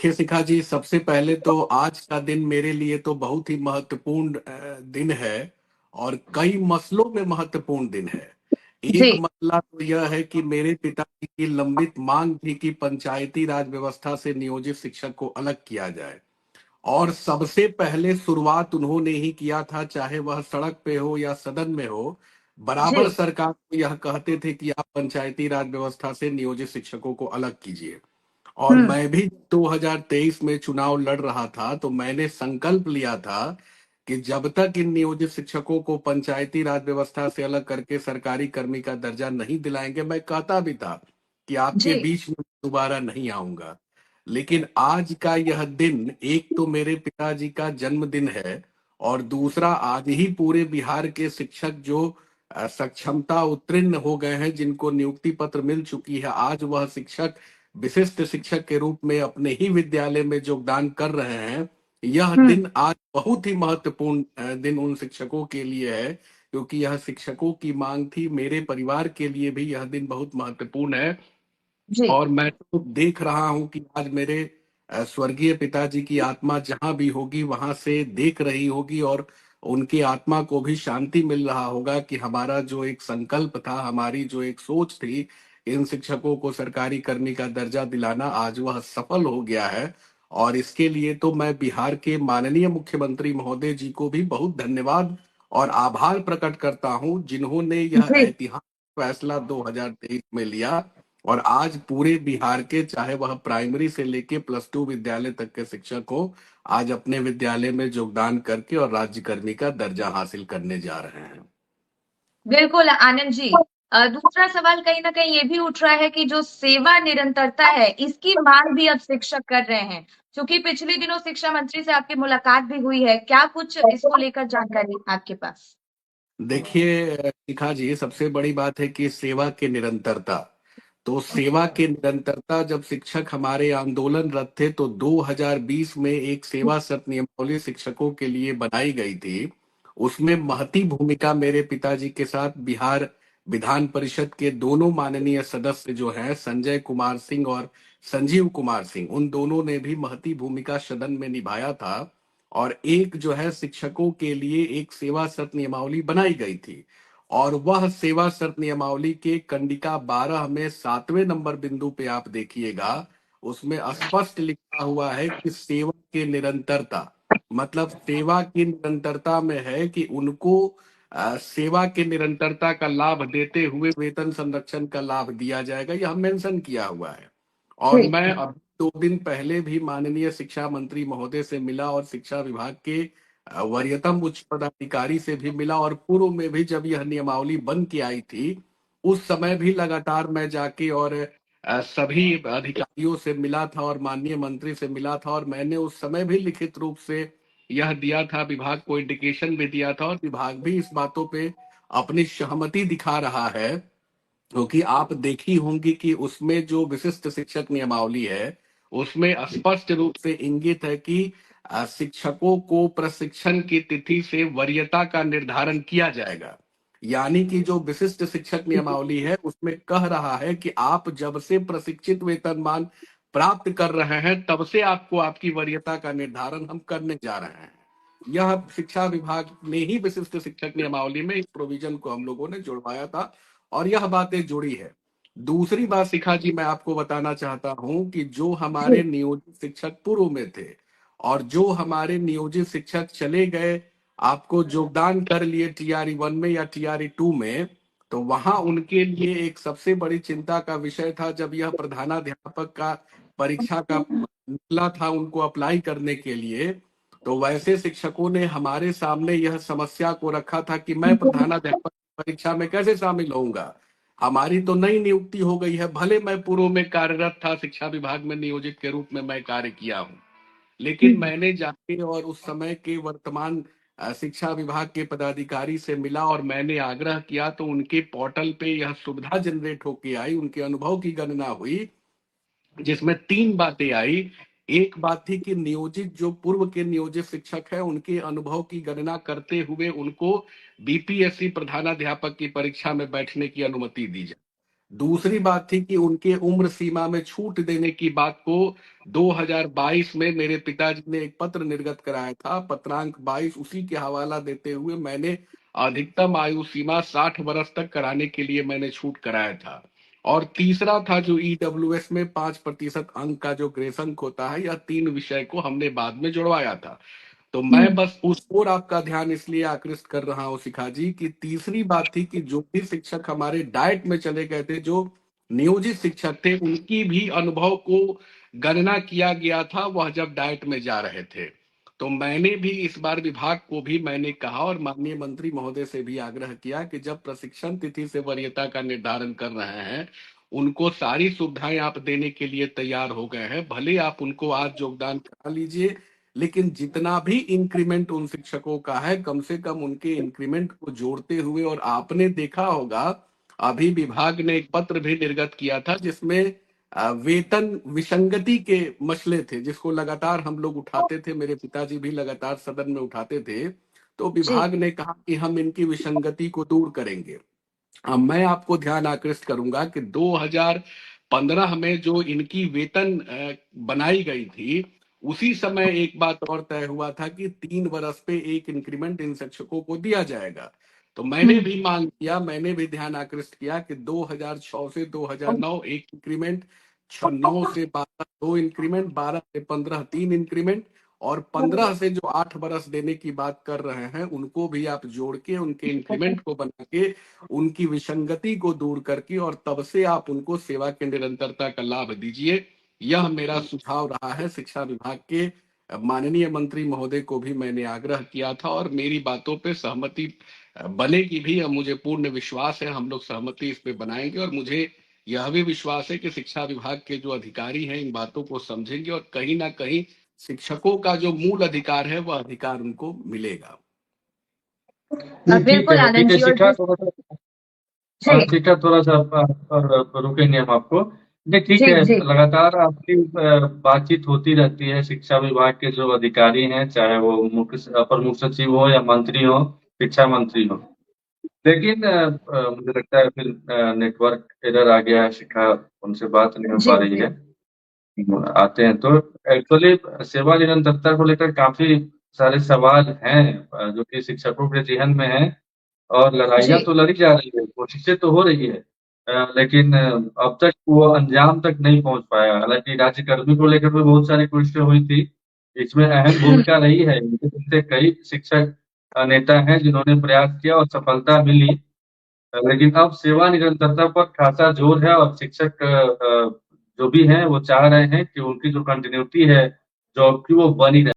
देखिए शिखा जी, सबसे पहले तो आज का दिन मेरे लिए तो बहुत ही महत्वपूर्ण दिन है और कई मसलों में महत्वपूर्ण दिन है। जी। एक मसला तो यह है कि मेरे पिताजी की लंबित मांग थी कि पंचायती राज व्यवस्था से नियोजित शिक्षक को अलग किया जाए और सबसे पहले शुरुआत उन्होंने ही किया था, चाहे वह सड़क पे हो या सदन में हो। बराबर जी। सरकार को यह कहते थे कि आप पंचायती राज व्यवस्था से नियोजित शिक्षकों को अलग कीजिए। और हम्म। मैं भी 2023 में चुनाव लड़ रहा था तो मैंने संकल्प लिया था कि जब तक इन नियोजित शिक्षकों को पंचायती राज व्यवस्था से अलग करके सरकारी कर्मी का दर्जा नहीं दिलाएंगे, मैं कहता भी था कि आपके जी। बीच में दोबारा नहीं आऊंगा। लेकिन आज का यह दिन, एक तो मेरे पिताजी का जन्मदिन है और दूसरा आज ही पूरे बिहार के शिक्षक जो सक्षमता उत्तीर्ण हो गए हैं, जिनको नियुक्ति पत्र मिल चुकी है, आज वह शिक्षक विशिष्ट शिक्षक के रूप में अपने ही विद्यालय में योगदान कर रहे हैं। यह हम्म। दिन आज बहुत ही महत्वपूर्ण दिन उन शिक्षकों के लिए है, क्योंकि यह शिक्षकों की मांग थी। मेरे परिवार के लिए भी यह दिन बहुत महत्वपूर्ण है। जी। और मैं तो देख रहा हूं कि आज मेरे स्वर्गीय पिताजी की आत्मा जहां भी होगी वहां से देख रही होगी और उनकी आत्मा को भी शांति मिल रहा होगा कि हमारा जो एक संकल्प था, हमारी जो एक सोच थी, इन शिक्षकों को सरकारी कर्मी का दर्जा दिलाना, आज वह सफल हो गया है। और इसके लिए तो मैं बिहार के माननीय मुख्यमंत्री महोदय जी को भी बहुत धन्यवाद और आभार प्रकट करता हूं, जिन्होंने यह जी। ऐतिहासिक फैसला 2023 में लिया और आज पूरे बिहार के, चाहे वह प्राइमरी से लेके +2 विद्यालय तक के शिक्षक हो, आज अपने विद्यालय में योगदान करके और राज्यकर्मी का दर्जा हासिल करने जा रहे हैं। बिल्कुल आनंद जी। दूसरा सवाल कहीं ना कहीं ये भी उठ रहा है कि जो सेवा निरंतरता है इसकी मांग भी अब शिक्षक कर रहे हैं। क्योंकि पिछले दिनों शिक्षा मंत्री से आपकी मुलाकात भी हुई है, क्या कुछ इसको लेकर जानकारी आपके पास? देखिए शिखा जी, सबसे बड़ी बात है कि सेवा की निरंतरता। तो सेवा की निरंतरता, जब शिक्षक हमारे आंदोलनरत थे तो 2020 में एक सेवा शर्त नियमावली शिक्षकों के लिए बनाई गई थी। उसमें महती भूमिका मेरे पिताजी के साथ बिहार विधान परिषद के दोनों माननीय सदस्य जो हैं, संजय कुमार सिंह और संजीव कुमार सिंह, उन दोनों ने भी महती भूमिका सदन में निभाया था। और एक जो है शिक्षकों के लिए एक सेवा शर्त नियमावली बनाई गई थी। और वह सेवा शर्त नियमावली के कंडिका 12 में 7वें नंबर बिंदु पे आप देखिएगा, उसमें स्पष्ट लिखा हुआ है कि सेवा की निरंतरता, मतलब सेवा की निरंतरता में है कि उनको सेवा की निरंतरता का लाभ देते हुए वेतन संरक्षण का लाभ दिया जाएगा, यह मेंशन किया हुआ है। और जी। मैं अब 2 दिन पहले भी माननीय शिक्षा मंत्री महोदय से मिला और शिक्षा विभाग के वरीयतम उच्च पदाधिकारी से भी मिला, और पूर्व में भी जब यह नियमावली बन के आई थी, उस समय भी लगातार मैं जाके और सभी अधिकारियों से मिला था और माननीय मंत्री से मिला था, और मैंने उस समय भी लिखित रूप से यह दिया था, विभाग को इंडिकेशन भी दिया था, और विभाग भी इस बातों पे अपनी सहमति दिखा रहा है। क्योंकि आप देखी होंगी कि उसमें जो विशिष्ट शिक्षक नियमावली है, उसमें स्पष्ट रूप से इंगित है कि शिक्षकों को प्रशिक्षण की तिथि से वरीयता का निर्धारण किया जाएगा। यानी कि जो विशिष्ट शिक्षक नियमावली है उसमें कह रहा है कि आप जब से प्रशिक्षित वेतनमान प्राप्त कर रहे हैं, तब से आपको आपकी वरीयता का निर्धारण हम करने जा रहे हैं। यह शिक्षा विभाग ने ही विशिष्ट शिक्षक नियमावली में इस प्रोविजन को हम लोगों ने जुड़वाया था और यह बातें जुड़ी है। दूसरी बात शिखा जी, मैं आपको बताना चाहता हूं कि जो हमारे जी। नियोजित शिक्षक पूर्व में थे और जो हमारे नियोजित शिक्षक चले गए, आपको योगदान कर लिए TRE 1 में या TRE 2 में, तो वहां उनके लिए एक सबसे बड़ी चिंता का विषय था, जब यह प्रधानाध्यापक का परीक्षा का निकला था उनको अप्लाई करने के लिए, तो वैसे शिक्षकों ने हमारे सामने यह समस्या को रखा था कि मैं प्रधानाध्यापक परीक्षा में कैसे शामिल होऊंगा। हमारी तो नई नियुक्ति हो गई है, भले मैं पूर्व में कार्यरत था, शिक्षा विभाग में नियोजित के रूप में मैं कार्य किया हूं, लेकिन मैंने जाके और उस समय के वर्तमान शिक्षा विभाग के पदाधिकारी से मिला और मैंने आग्रह किया, तो उनके पोर्टल पे यह सुविधा जनरेट होके आई, उनके अनुभव की गणना हुई, जिसमें 3 बातें आई। एक बात थी कि नियोजित, जो पूर्व के नियोजित शिक्षक है, उनके अनुभव की गणना करते हुए उनको BPSC प्रधानाध्यापक की परीक्षा में बैठने की अनुमति दी जाए। दूसरी बात थी कि उनके उम्र सीमा में छूट देने की बात को 2022 में मेरे पिताजी ने एक पत्र निर्गत कराया था, पत्रांक 22, उसी के हवाला देते हुए मैंने अधिकतम आयु सीमा 60 वर्ष तक कराने के लिए मैंने छूट कराया था। और तीसरा था जो ईडब्ल्यूएस में 5% अंक का जो ग्रेस अंक होता है, यह 3 विषय को हमने बाद में जुड़वाया था। तो मैं बस उस ओर आपका ध्यान इसलिए आकृष्ट कर रहा हूं शिखा जी, कि तीसरी बात थी कि जो भी शिक्षक हमारे डाइट में चले गए थे, जो नियोजित शिक्षक थे, उनकी भी अनुभव को गणना किया गया था वह जब डाइट में जा रहे थे। तो मैंने भी इस बार विभाग को भी मैंने कहा और माननीय मंत्री महोदय से भी आग्रह किया कि जब प्रशिक्षण तिथि से वरीयता का निर्धारण कर रहे हैं, उनको सारी सुविधाएं आप देने के लिए तैयार हो गए हैं, भले आप उनको आज योगदान करा लीजिए, लेकिन जितना भी इंक्रीमेंट उन शिक्षकों का है, कम से कम उनके इंक्रीमेंट को जोड़ते हुए। और आपने देखा होगा, अभी विभाग ने एक पत्र भी निर्गत किया था जिसमें वेतन विसंगति के मसले थे, जिसको लगातार हम लोग उठाते थे, मेरे पिताजी भी लगातार सदन में उठाते थे। तो जी, विभाग ने कहा कि हम इनकी विसंगति को दूर करेंगे। अब मैं आपको ध्यान आकृष्ट करूंगा कि 2015 में जो इनकी वेतन बनाई गई थी, उसी समय एक बात और तय हुआ था कि 3 वर्ष पे एक इंक्रीमेंट इन शिक्षकों को दिया जाएगा। तो मैंने भी मांग किया, मैंने भी ध्यान आकृष्ट किया कि 2006 से 2009 एक इंक्रीमेंट, 9 से 12 2 इंक्रीमेंट, 12 से 15 3 इंक्रीमेंट, और 15 से जो 8 वर्ष देने की बात कर रहे हैं, उनको भी आप जोड़ के उनके इंक्रीमेंट को बना के उनकी विसंगति को दूर करके और तब से आप उनको सेवा के निरंतरता का लाभ दीजिए। यह मेरा सुझाव रहा है। शिक्षा विभाग के माननीय मंत्री महोदय को भी मैंने आग्रह किया था और मेरी बातों पे सहमति बनेगी भी। अब मुझे पूर्ण विश्वास है हम लोग सहमति इस पे बनाएंगे, और मुझे यह भी विश्वास है कि शिक्षा विभाग के जो अधिकारी हैं इन बातों को समझेंगे और कहीं ना कहीं शिक्षकों का जो मूल अधिकार है वह अधिकार उनको मिलेगा। नहीं, बिल्कुल आनंद ठीक है जी। और शिखा, थोड़ा सा जी, शिखा, थोड़ा सा रोकेंगे हम आपको। नहीं, ठीक जी, है, जी, लगातार आपकी बातचीत होती रहती है शिक्षा विभाग के जो अधिकारी हैं, चाहे वो मुख्य अपर मुख्य सचिव हो या मंत्री हो, शिक्षा मंत्री हो। लेकिन मुझे लगता है फिर नेटवर्क एरर आ गया है, शिखा उनसे बात नहीं हो जी, पा रही जी, है। आते हैं तो एक्चुअली सेवा निरंतरता को लेकर काफी सारे सवाल हैं जो कि शिक्षकों के जेहन में हैं, और जी, लड़ाइयाँ तो लड़ी जा रही है, कोशिशें तो हो रही है, लेकिन अब तक वो अंजाम तक नहीं पहुंच पाया। हालांकि राज्यकर्मी को लेकर भी बहुत सारी कोशिशें हुई थी, इसमें अहम भूमिका रही है, इनके पीछे कई शिक्षक नेता हैं जिन्होंने प्रयास किया और सफलता मिली। लेकिन अब सेवा निरंतरता पर खासा जोर है, और शिक्षक जो भी हैं वो चाह रहे हैं कि उनकी जो कंटिन्यूटी है जॉब की, वो बनी रहे।